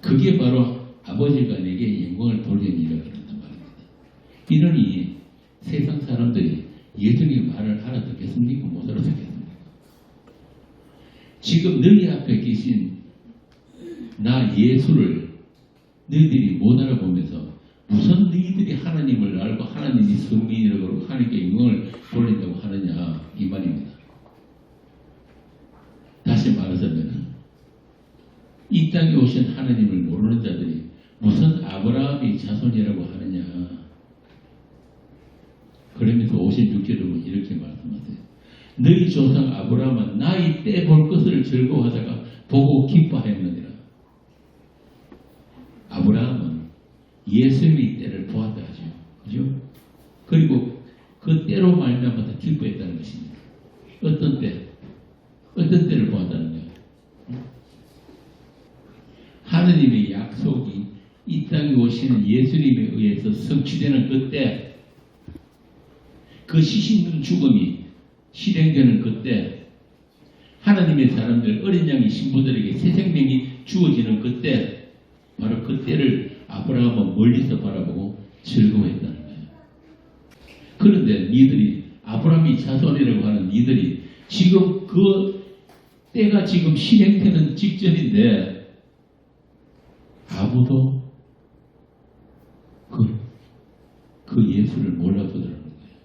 그게 바로 아버지가 내게 영광을 돌리는 일이라고 그런단 말입니다. 이러니 세상 사람들이 예수님의 말을 알아듣겠습니까? 못 알아듣겠습니까? 지금 너희 앞에 계신 나 예수를 너희들이 못 알아보면서 무슨 너희들이 하나님을 알고 하나님이 성민이라고 그러고 하나님께 영광을 돌린다고 하느냐 이 말입니다. 다시 말하자면 이 땅에 오신 하나님을 모르는 자들이 무슨 아브라함의 자손이라고 하느냐. 그러면서 56절을 이렇게 말씀하세요. 너희 조상 아브라함은 나의 때 볼 것을 즐거워하다가 보고 기뻐하였느니라. 아브라함은 예수님의 때를 보았다 하죠. 그죠? 그리고 그 때로 말미암아 기뻐했다는 것입니다. 어떤 때? 어떤 때를 보았다는 거예요? 하느님의 약속이 이 땅에 오시는 예수님에 의해서 성취되는 그때, 그 시신는 죽음이 실행되는 그때, 하나님의 사람들, 어린 양의 신부들에게 새 생명이 주어지는 그때, 바로 그때를 아브라함은 멀리서 바라보고 즐거워했다는 거예요. 그런데 니들이 아브라함이 자손이라고 하는 니들이 지금 그 때가 지금 실행되는 직전인데 아무도 그 예수를 몰라보더라는 거예요.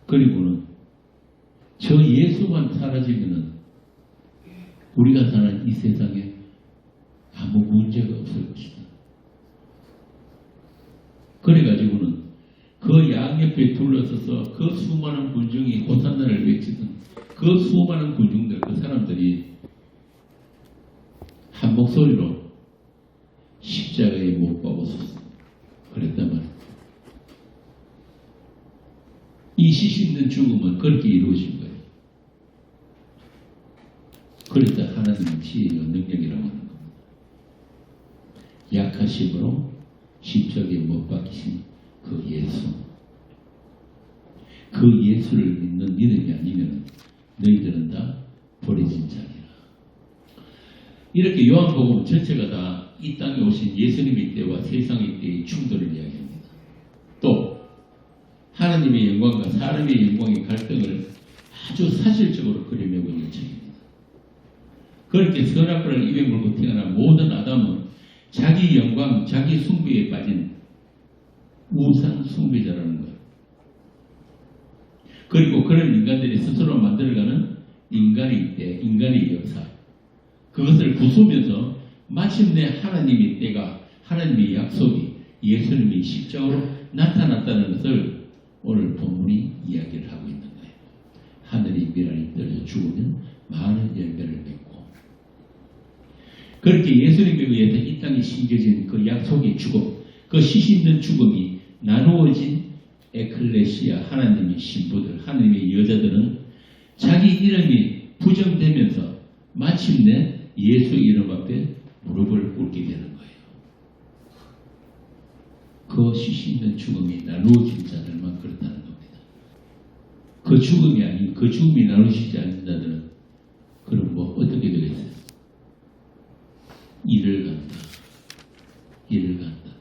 그리고는 저 예수만 사라지면은 우리가 사는 이 세상에 아무 문제가 없을 것이다. 그래가지고는 그 양옆에 둘러서서 그 수많은 군중이 호산나를 외치던 그 수많은 군중들, 그 사람들이 한 목소리로 십자가에 못 박아서 그랬단 말이에요. 이 시신된 죽음은 그렇게 이루어진 거예요. 그래서 하나님의 지혜와 능력이라고 하는 겁니다. 약하심으로 십자가에 못 박히신 그 예수, 그 예수를 믿는 믿음이 아니면 너희들은 다 버려진 자리라. 이렇게 요한복음 전체가 다 이 땅에 오신 예수님의 때와 세상의 때의 충돌을 이야기합니다. 또 하나님의 영광과 사람의 영광의 갈등을 아주 사실적으로 그려내고 있는 책입니다. 그렇게 선악과를 입에 물고 태어난 모든 아담은 자기 영광, 자기 숭배에 빠진 우상 숭배자라는 거예요. 그리고 그런 인간들이 스스로 만들어가는 인간의 때, 인간의 역사, 그것을 부수면서 마침내 하나님의 때가, 하나님의 약속이 예수님의 십자가로 나타났다는 것을 오늘 본문이 이야기를 하고 있는 거예요. 하늘이 미랄이 떨어져 죽으면 많은 열매를 맺고, 그렇게 예수님에 의해서 이 땅에 심겨진 그 약속의 죽음, 그 시신는 죽음이 나누어진 에클레시아, 하나님의 신부들, 하나님의 여자들은 자기 이름이 부정되면서 마침내 예수 이름 앞에 무릎을 꿇게 되는 거예요. 그 시신는 죽음이 나누어진 자들만 그렇다는 겁니다. 그 죽음이 아닌, 그 죽음이 나누어지지 않는 자들은 그럼 뭐 어떻게 되겠어요? 일을 간다. 일을 간다.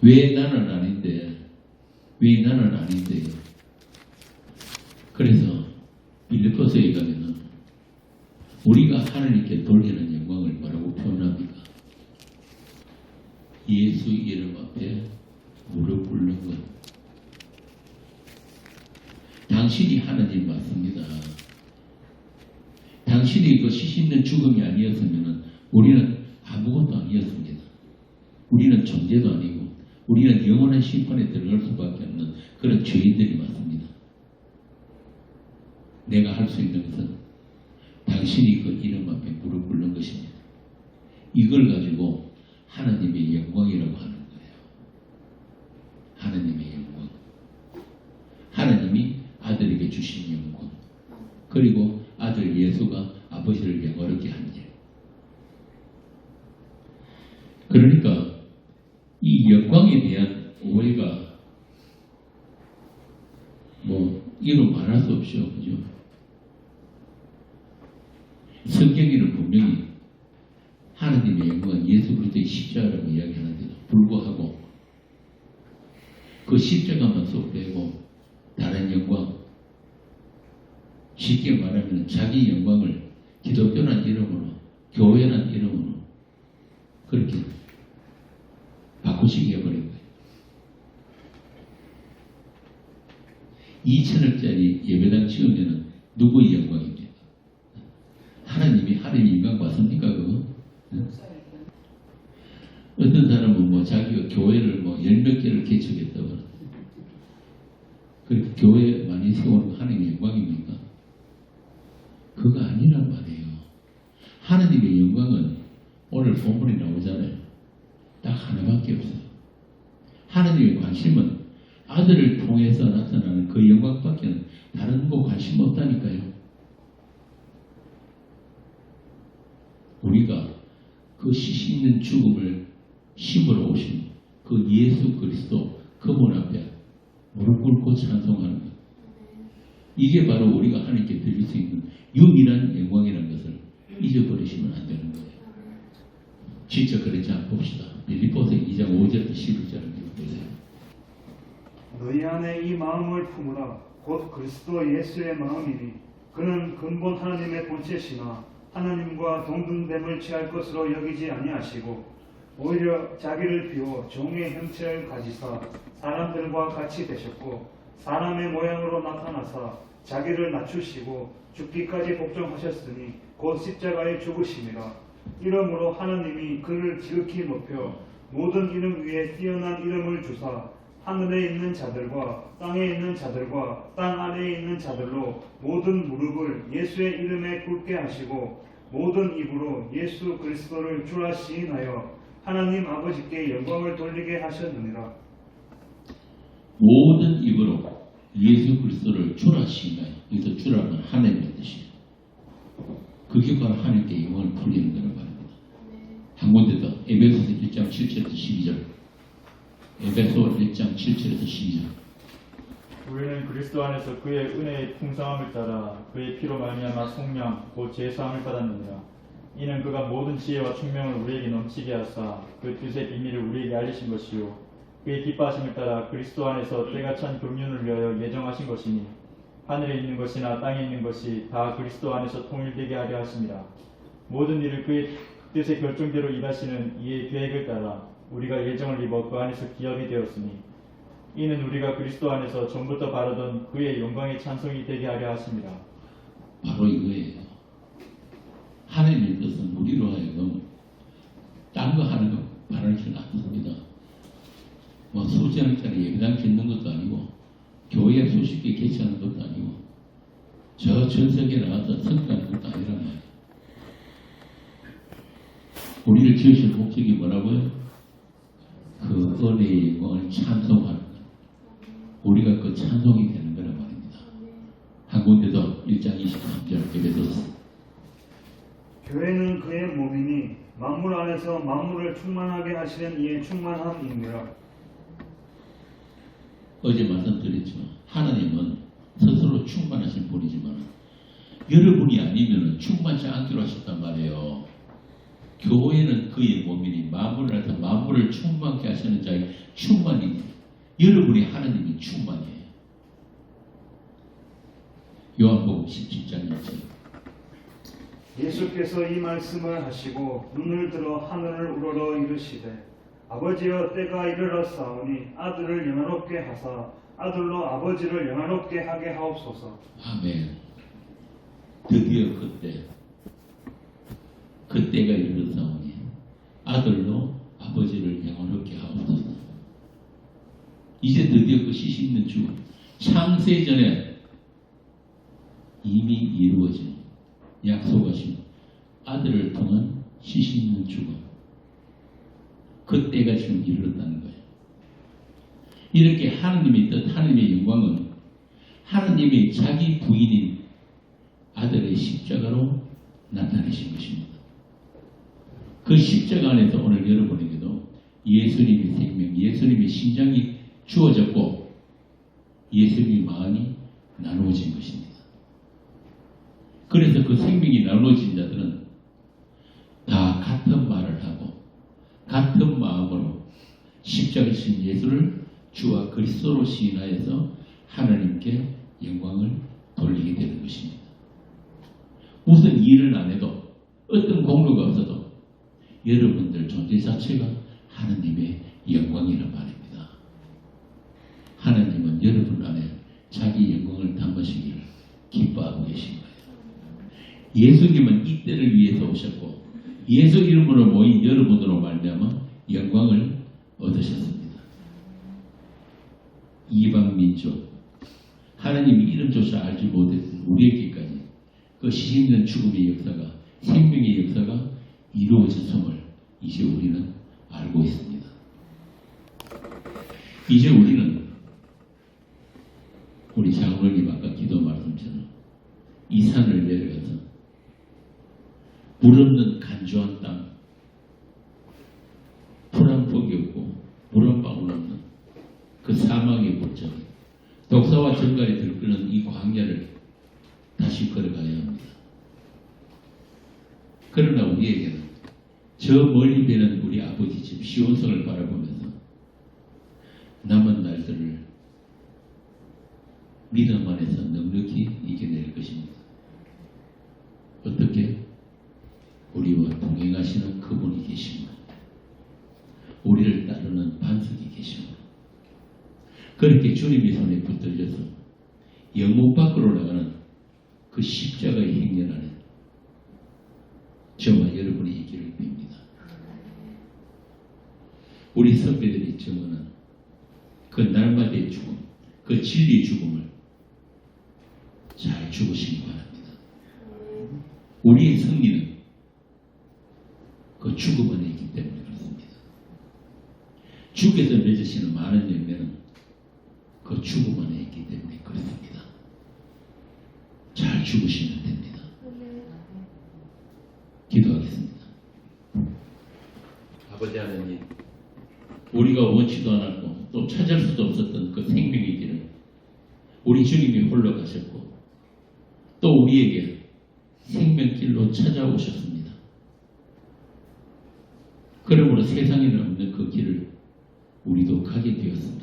왜 나는 아닌데? 왜 나는 아닌데요? 그래서 빌립보서에 가면은 우리가 하나님께 돌리는 영광을 뭐라고 표현합니까? 예수 이름 앞에 무릎 꿇는 것. 당신이 하나님 맞습니다. 당신이 그 시신는 죽음이 아니었으면 우리는 아무것도 아니었습니다. 우리는 존재도 아니고 우리는 영원한 심판에 들어갈 수밖에 없는 그런 죄인들이 맞습니다. 내가 할 수 있는 것은 당신이 그 이름 앞에 무릎 꿇는 것입니다. 이걸 가지고 하나님의 영광이라고 하는 거예요. 하나님의 영광. 하나님이 아들에게 주신 영광. 그리고 아들 예수가 아버지를 영화롭게 한 일. 그러니까 이 영광에 대한 오해가 뭐 이루 말할 수 없죠. 그죠? 성경에는 분명히 하나님의 영광은 예수 그리스도의 십자가라고 이야기하는데도 불구하고 그 십자가만 쏙 빼고 다른 영광, 쉽게 말하면 자기 영광을 기독교란 이름으로, 교회란 이름으로 그렇게 바꾸시게 해버린 거예요. 2천억짜리 예배당 지으면 누구의 영광입니까? 하나님이 영광 받습니까 그거? 어떤 사람은 뭐 자기가 교회를 뭐 10몇 개를 개척했다고 그렇게 교회 많이 세우는 거 하나님의 영광입니까? 그거 아니란 말이에요. 하나님의 영광은 오늘 본문에 나오잖아요. 딱 하나밖에 없어요. 하나님의 관심은 아들을 통해서 나타나는 그 영광밖에 다른 거 관심 없다니까요. 우리가 그 시신는 죽음을 심으러 오신 그 예수 그리스도 그분 앞에 무릎 꿇고 찬송하는 것. 이게 바로 우리가 하나님께 드릴 수 있는 유일한 영광이라는 것을 잊어버리시면 안 되는 거예요. 진짜 그렇지 않고 봅시다. 빌립보서 2장 5절부터 11절을 보세요.
너희 안에 이 마음을 품으라. 곧 그리스도 예수의 마음이니 그는 근본 하나님의 본체시나 하나님과 동등됨을 취할 것으로 여기지 아니하시고 오히려 자기를 비워 종의 형체를 가지사 사람들과 같이 되셨고 사람의 모양으로 나타나사 자기를 낮추시고 죽기까지 복종하셨으니 곧 십자가에 죽으심이라. 이러므로 하나님이 그를 지극히 높여 모든 이름 위에 뛰어난 이름을 주사 하늘에 있는 자들과 땅에 있는 자들과 땅 아래에 있는 자들로 모든 무릎을 예수의 이름에 꿇게 하시고 모든 입으로 예수 그리스도를 주라 시인하여 하나님 아버지께 영광을 돌리게 하셨느니라.
모든 입으로 예수 그리스도를 주라 시인하여. 여기서 주라는 하나님의 뜻이에요. 그게 바로 하나님께 영광을 돌리는 거란 말입니다. 한 군데 더 에베소서 1장 7절에서 12절. 에베소 1장 7절에서 12절.
우리는 그리스도 안에서 그의 은혜의 풍성함을 따라 그의 피로 말미암아 속량 곧 제사함을 받았느니라. 이는 그가 모든 지혜와 총명을 우리에게 넘치게 하사 그 뜻의 비밀을 우리에게 알리신 것이요 그의 기뻐하심을 따라 그리스도 안에서 때가 찬 경륜을 위하여 예정하신 것이니 하늘에 있는 것이나 땅에 있는 것이 다 그리스도 안에서 통일되게 하려 하심이라. 모든 일을 그의 뜻의 결정대로 일하시는 이의 계획을 따라 우리가 예정을 입어 그 안에서 기업이 되었으니 이는 우리가 그리스도 안에서 전부터 바라던 그의 영광의 찬송이 되게 하려 하심이라.
바로 이거예요. 하나님의 뜻은 우리로 하여금 딴 거 하는 거 바라지는 않습니다. 뭐 수천원짜리 예배당 짓는 것도 아니고 교회 수십 개 개최하는 것도 아니고 저 전세계에 나가서 성공하는 것도 아니란 말이에요. 우리를 지으신 목적이 뭐라고요? 그 은혜의 영광을 찬송하는 것. 우리가 그 찬송이 되는 거란 말입니다. 한 군데도 1장 23절 에베소서.
교회는 그의 몸이니 만물 안에서 만물을 충만하게 하시는 이의 충만함이니라.
어제 말씀드렸지만 하나님은 스스로 충만하신 분이지만 여러분이 아니면 충만치 않기로 하셨단 말이에요. 교회는 그의 몸이니 만물 안에서 만물을 충만케 하시는 자의 충만이니 여러분이 하나님이 충만이에요. 요한복음 17장 1절.
예수께서 이 말씀을 하시고 눈을 들어 하늘을 우러러 이르시되 아버지여 때가 이르렀사오니 아들을 영화롭게 하사 아들로 아버지를 영화롭게 하게 하옵소서.
아멘. 드디어 그때가 이르렀사오니 아들로 아버지를 영화롭게 하옵소서. 이제 드디어 그 시시 있는 죽음, 창세 전에 이미 이루어진 약속하신 아들을 통한 시시 있는 죽음, 그 때가 지금 이르렀다는 거예요. 이렇게 하나님의 뜻, 하나님의 영광은 하나님의 자기 부인인 아들의 십자가로 나타내신 것입니다. 그 십자가 안에서 오늘 여러분에게도 예수님의 생명, 예수님의 심장이 주어졌고 예수님의 마음이 나누어진 것입니다. 그래서 그 생명이 나누어진 자들은 다 같은 말을 하고 같은 마음으로 십자가에 진 예수를 주와 그리스도로 시인하여서 하나님께 영광을 돌리게 되는 것입니다. 무슨 일을 안 해도 어떤 공로가 없어도 여러분들 존재 자체가 하나님의 영광이란 말입니다. 하나님은 여러분 안에 자기 영광을 담으시기를 기뻐하고 계신 거예요. 예수님은 이 때를 위해서 오셨고 예수 이름으로 모인 여러분으로 말미암아 영광을 얻으셨습니다. 이방 민족, 하나님의 이름조차 알지 못했던 우리에게까지 그 시신된 죽음의 역사가, 생명의 역사가 이루어졌음을 이제 우리는 알고 있습니다. 이제 우리는 우리 장로님 아까 기도 말씀처럼 이 산을 내려가서 물 없는 간주한 땅, 풀 한 폭이 없고 물 한 방울 없는 그 사막의 물정, 독사와 정갈이 들끓는 이 광야를 다시 걸어가야 합니다. 그러나 우리에게는 저 멀리 배는 우리 아버지 집 시온성을 바라보면서 남은 날들을 믿음 안에서 넉넉히 이겨낼 것입니다. 어떻게? 우리와 동행하시는 그분이 계십니다. 우리를 따르는 반석이 계십니다. 그렇게 주님의 손에 붙들려서 영문 밖으로 나가는 그 십자가의 행렬 안에 저와 여러분이 있기를 빕니다. 우리 선배들이 증언한 그 날마다의 죽음, 그 진리의 죽음을 잘 죽으시기 바랍니다. 우리의 승리는 그 죽음 안에 있기 때문에 그렇습니다. 주께서 맺으시는 많은 열매는 그 죽음 안에 있기 때문에 그렇습니다. 잘 죽으시면 됩니다. 우리가 원치도 않았고 또 찾을 수도 없었던 그 생명의 길을 우리 주님이 홀로 가셨고 또 우리에게 생명길로 찾아오셨습니다. 그러므로 세상에는 없는 그 길을 우리도 가게 되었습니다.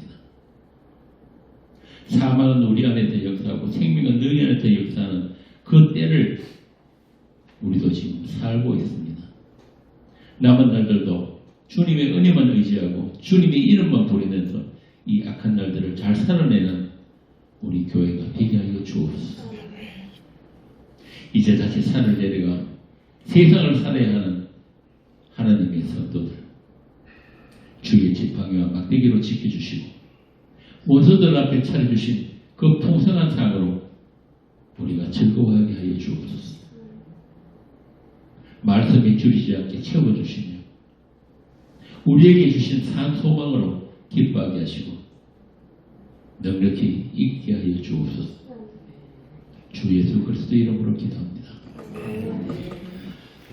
사망은 우리 안에서 역사하고 생명은 너희 안에서 역사하는 그 때를 우리도 지금 살고 있습니다. 남은 날들도 주님의 은혜만 의지하고 주님의 이름만 부리면서 이 악한 날들을 잘 살아내는 우리 교회가 되게 하여 주옵소서. 이제 다시 산을 내려가 세상을 살아야 하는 하나님의 성도들 주의 지팡이와 막대기로 지켜주시고 원수들 앞에 차려주신 그 풍성한 상으로 우리가 즐거워하게 하여 주옵소서. 말씀에 줄이지 않게 채워주시며 우리에게 주신 산 소망으로 기뻐하게 하시고 넉넉히 있게 하여 주옵소서. 주 예수 그리스도 이름으로 기도합니다.